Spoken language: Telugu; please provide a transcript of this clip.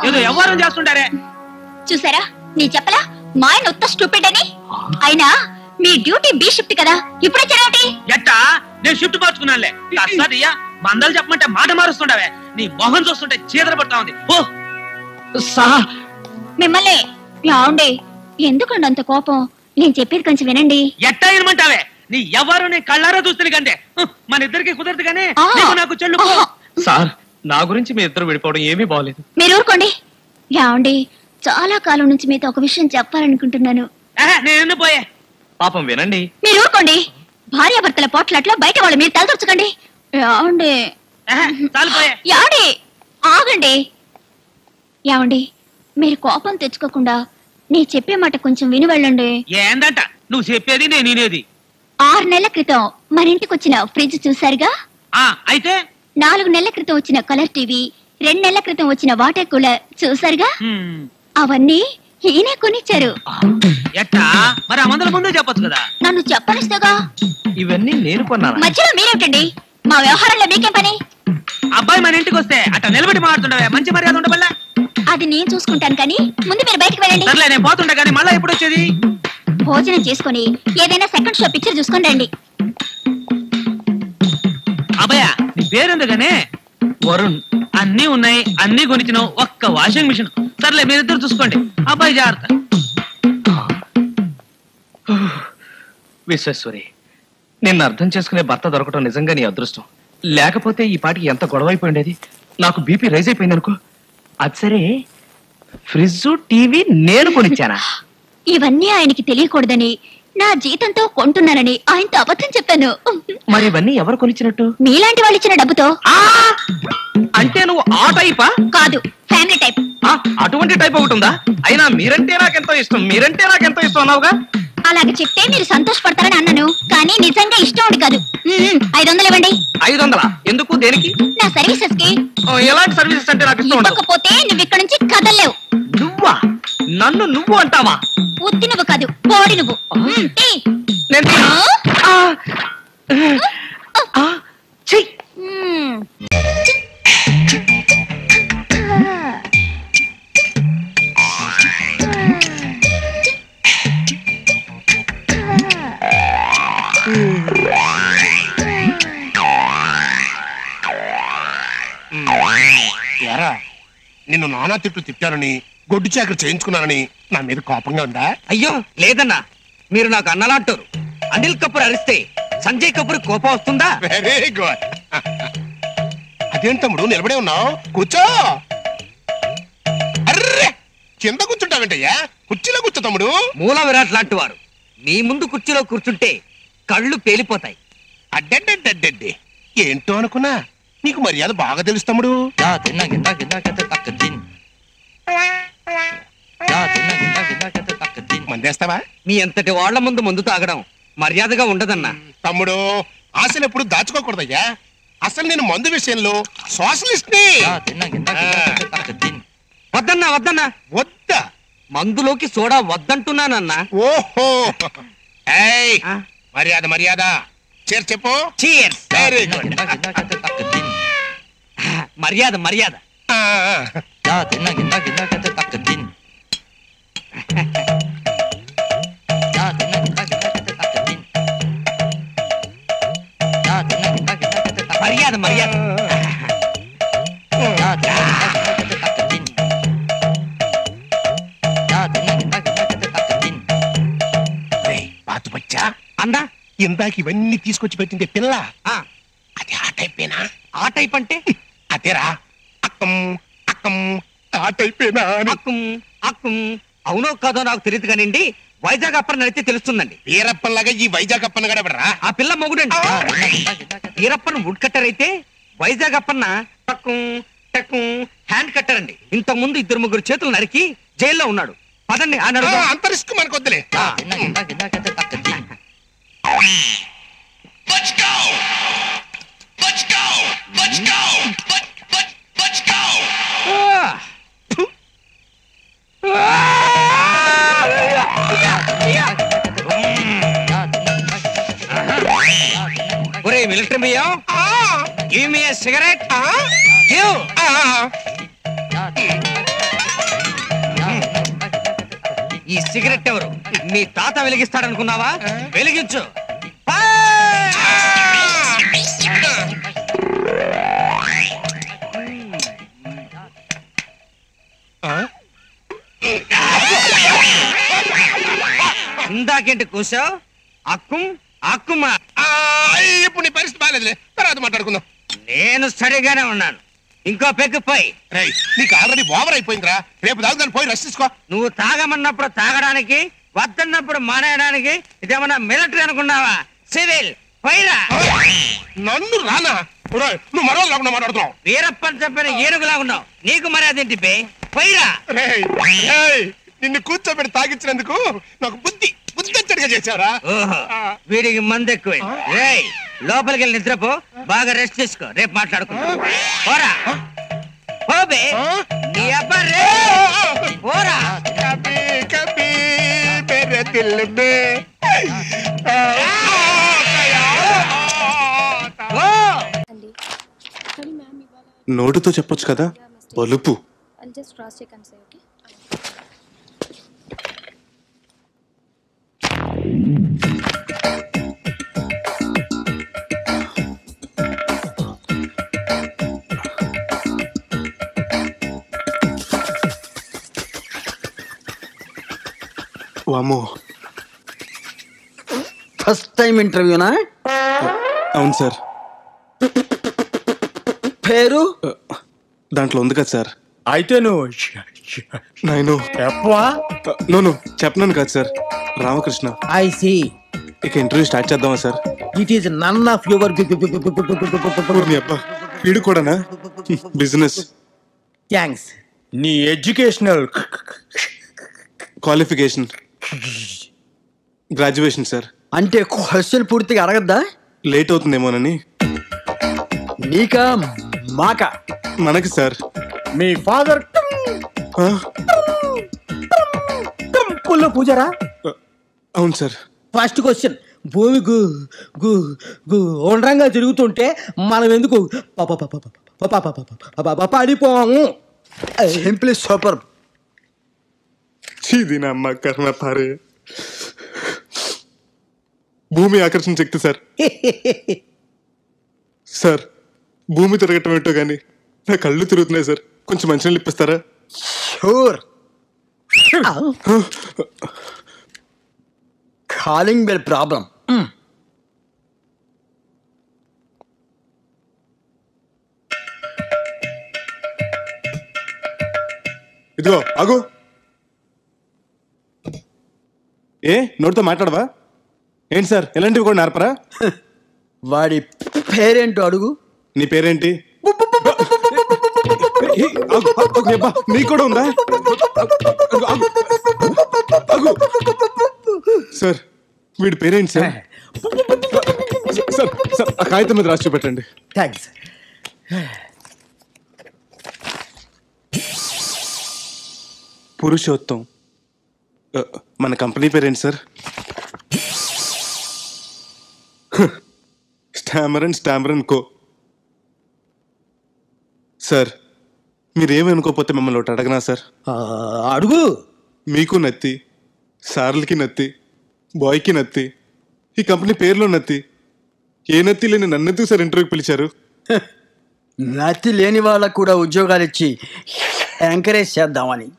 ఏదో వ్యవహారం చేస్తుంటారే. చూసారా నీ చెప్పలా మా ఆయన ఉత్త స్టూపిడ్ అని. అయినా మీ డ్యూటీ బి షిఫ్ట్ కదా, ఇప్పుడే చెరవటి. ఎట్టా నేను షిఫ్ట్ మార్చుకున్నానులే. అసలు మందలు చెప్పమంటే మాట మారుస్తుండవే. నీ మొహం చూస్తుంటే చీదర పడతా ఉంది. మిమ్మల్ని ఏమండి ఎందుకండి అంత కోపం? నేను చెప్పేది కొంచెం వినండి. ఎట్టా వినమంటావే? నీ ఎవరు నీ కళ్ళారా చూస్తుంది కంటే మన ఇద్దరికి కుదరదు కానీ నాకు చెల్లు. సార్ నా గురించి మీ ఇద్దరు విడిపోవడం ఏమీ బాగలేదు. మీరు ఊరుకోండి. ఏమండి చాలా కాలం నుంచి మీతో ఒక విషయం చెప్పాలనుకుంటున్నాను. నేను పోయే. పాపం వినండి. మీరు ఊరుకోండి. భార్యాభర్తల పోట్లాట్లో బయట వాళ్ళు మీరు తలదొచ్చకండి. ఏమండి ఏమండి ఆగండి. ఏమండి మీరు కోపం తెచ్చుకోకుండా నీ చెప్పే మాట కొంచెం విని వెళ్ళండి. ఏందంట నువ్వు చెప్పేది నేను వినేది? 6 నెలల క్రితం మన ఇంటికి వచ్చిన ఫ్రిడ్జ్ చూసారుగా. అయితే 4 నెలల క్రితం వచ్చిన కలర్ టీవీ, 2 నెలల క్రితం వచ్చిన వాటర్ కూలర్ చూసారుగా. అవన్నీ ఈయనే కొనిచ్చారు. ఎట్టా మరి ఆ మందుల ముందే చెప్పొచ్చు కదా. నన్ను చెప్పనిస్తాగా. ఇవన్నీ నేను కొన్నాను. మధ్యలో మీరేమిటండి? మా వ్యవహారంలో మీకేం పని? అబ్బాయి మన ఇంటికి వస్తే అట్ట నిలబడి మాట్లాడుతుండవే. మంచి మర్యాద ఉండవల్ల. అది నేను చూసుకుంటాను కానీ ముందు మీరు బయటకు వెళ్ళండి. సర్లే నేను పోతుండే కానీ మళ్ళా ఎప్పుడు వచ్చేది? భోజనం చేసుకుని ఏదైనా సెకండ్ షో పిక్చర్ చూసుకొని రండి. అబ్బాయా నీ పేరెందుకనే? వరుణ్. అన్నీ ఉన్నాయి, అన్నీ కొనిచ్చినావు, ఒక్క వాషింగ్ మిషన్. సర్లే మీరిద్దరు చూసుకోండి. అబ్బాయి జాగ్రత్త. విశ్వేశ్వరి నిన్ను అర్థం చేసుకునే భర్త దొరకటం నిజంగా నీ అదృష్టం. లేకపోతే ఈ పాటికి ఎంత గొడవ అయిపోయిండేది. నాకు బీపీ రైజ్ అయిపోయింది అనుకో. అది సరే ఫ్రిడ్జ్ టీవీ నేను కొనిచ్చానా? ఇవన్నీ ఆయనకి తెలియకూడదని నా జీతంతో కొంటున్నానని ఆయనతో అబద్ధం చెప్పాను. మరి ఇవన్నీ ఎవరు కొనిచ్చినట్టు? మీలాంటి వాళ్ళు ఇచ్చిన డబ్బుతో. అంటే నువ్వు ఆ టైపా? కాదు, ఫ్యామిలీ టైప్. అటువంటి టైప్ ఒకటి ఉందా? అయినా మీరంటే నాకెంతో ఇష్టం, మీరంటే నాకెంతో ఇష్టం అన్నావుగా. అలాగే చెప్తే మీరు సంతోషపడతారని అన్నాను, కానీ నిజంగా ఇష్టం ఉంది కాదు. 500 ఇవ్వండి. 500? ఎందుకు, దేనికి? నా సర్వీసెస్ కి. ఎలాంటి సర్వీసెస్ అంటే నాకు ఇష్టం ఉండదు. ఇవ్వకపోతే నువ్వు ఇక్కడ నుంచి కదలలేవు. నువ్వా? నన్ను నువ్వు అంటావా? ఉత్తి నువ్వు కాదు, బోడి నువ్వు. నిన్ను నానా తిట్లు తిట్టానని, గొడ్డు చాకరి చేయించుకున్నానని నా మీద కోపంగా ఉందా? అయ్యో లేదన్నా, మీరు నాకు అన్నలాంటారు. అనిల్ కపూర్ అరిస్తే సంజయ్ కపూర్ కోపం వస్తుందా? Very good. అదేంటి తమ్ముడు నిలబడే ఉన్నావు? కూర్చో. అర్రే కింద కూర్చుంటావేంటయ్యా? కుర్చీలో కూర్చో తమ్ముడు. మూల విరాట్ లాంటి వారు నీ ముందు కుర్చీలో కూర్చుంటే కళ్ళు పేలిపోతాయి. అడ్డడ్డడ్డడ్డే ఏంటో అనుకున్నా, నీకు మర్యాద బాగా తెలుసు తమ్ముడు. మందేస్తావా? మీ అంతటి వాళ్ల ముందు మందు తాగడం మర్యాదగా ఉండదన్నా. తమ్ముడు ఆశలు ఎప్పుడు దాచుకోకూడదయ్యా. అసలు నేను మందు విషయంలో సోషలిస్ట్ ని. వద్దన్నా వద్దన్నా. వద్దా? మందులోకి సోడా వద్దంటున్నానన్నా. ఓహో మర్యాద మర్యాద. చేర్ చెప్పు. Very good. మర్యాద మర్యాద. మర్యాద మర్యాద. బాతు బచ్చా అందా ఇందాక ఇవన్నీ తీసుకొచ్చి పెట్టింది పిల్ల. అది ఆ టైపేనా? ఆ టైప్ అంటే అదేరా అక్కం అక్కం ఆ టైపేనా? అక్కం అక్కం అవునో కాదో నాకు తెలియదు కానివ్వండి. వైజాగ్ అప్పని నడితే తెలుస్తుందండి. వీరప్పలాగా ఈ వైజాగ్ అప్పన్న గడబడరా? ఆ పిల్ల మొగుడండి. వీరప్పన్ వుడ్ కట్టర్ అయితే వైజాగ్ అప్పన్న టక్కుం టక్కుం హ్యాండ్ కట్టర్ అండి. ఇంతకు ముందు 2-3 చేతులు నరికి జైల్లో ఉన్నాడు. పదండి ఆ నడు. అంత రిస్క్ మనకు వద్దులే. ఒరే మిలిటరీ బియ్యం, గివ్ మీ ఏ సిగరెట్, గివ్. ఈ సిగరెట్ ఎవరు? మీ తాత వెలిగిస్తాడనుకున్నావా? వెలిగించు. ఇందాకేంటి కూసావు? అక్కుమా. ఇప్పుడు నీ పరిస్థితి బాగాలేదులే, తర్వాత మాట్లాడుకుందాం. నేను సరిగానే ఉన్నాను. ఇంకో పెగ్గు పోయి. నీకు ఆల్రెడీ ఓవర్ అయిపోయిందిరా. రేపు దాగుదాన్ని పోయి రెస్ట్ తీసుకో. నువ్వు తాగమన్నప్పుడు తాగడానికి, వద్దన్నప్పుడు మానేయడానికి ఇదేమన్నా మిలిటరీ అనుకున్నావా? సివిల్. పోయిరా. నన్ను రానా? నువ్వు మరో లేకుండా మాట్లాడుతున్నావు. వీరప్పని చెప్పిన ఏనుగులా ఉన్నావు. నీకు మర్యాదేంటి బే? పోయిరా. నిన్ను కూర్చోబెట్టి తాగించినందుకు నాకు బుద్ధి వచ్చేట్టుగా చేశారా? ఓహో, వీడికి మందు ఎక్కువ. లోపలికి వెళ్ళి నిద్రపో, బాగా రెస్ట్ తీసుకో. రేపు మాట్లాడుకుందాం. పోరా. పోబే. నీ అబ్బా రే. పోరా. కభీ కభీ మేరే దిల్ మే నోటుతో చెప్పొచ్చు కదా, బలుపు. వామో, ఫస్ట్ టైం ఇంటర్వ్యూనా? అవును సార్. పేరు దాంట్లో ఉంది కదా సార్. అయితే నువ్వు నేను నో చెప్పనాను కదా సార్. రామకృష్ణ. I see. ఇక ఇంటర్వ్యూ స్టార్ట్ చేద్దామా sir? It is none of your అబ్బా, వీడు కూడానా? బిజినెస్. థ్యాంక్స్. నీ ఎడ్యుకేషనల్ క్వాలిఫికేషన్ గ్రాడ్యుయేషన్ సార్. అంటే క్వశ్చన్ పూర్తిగా అడగద్దా? లేట్ అవుతుందేమోనని. నీకా మాకా? మనకి సార్. మీ ఫాదర్ టెంపుల్లో పూజారా? అవును సార్. ఫస్ట్ క్వశ్చన్, భూమి గుండ్రంగా తిరుగుతుంటే మనం ఎందుకు పడిపోము? Simply super. దీనమ్మ కర్మ పారే. భూమి ఆకర్షణ శక్తి సార్. సార్, భూమి తిరగటం ఏంటో కానీ నా కళ్ళు తిరుగుతున్నాయి సార్. కొంచెం మంచినీళ్ళు ఇప్పిస్తారా? షూర్. Calling bell problem. ఇదిగో ఆగు. ఏ నోటితో మాట్లాడవా ఏంటి సార్? ఎలాంటివి కూడా నేర్పరా? వాడి పేరేంటో అడుగు. నీ పేరేంటి? నీకు కూడా ఉందా? సార్, వీడి పేరేంటి సార్? సార్ సార్, ఆ కాగితం మీద రాసి చూపెట్టండి. థ్యాంక్స్. పురుషోత్తం. మన కంపెనీ పేరేంటి sir? Stammer and co. Sir, మీరేమనుకోకపోతే మిమ్మల్ని ఒకటి అడగనా సార్? అడుగు. మీకు నత్తి, సార్లకి నత్తి, బాయ్కి నత్తి, ఈ కంపెనీ పేరులో నత్తి. ఏ నత్తి లేని నన్నెందుకు సార్ ఇంటర్వ్యూకి పిలిచారు? నత్తి లేని వాళ్ళకు కూడా ఉద్యోగాలు ఇచ్చి ఎంకరేజ్ చేద్దామని.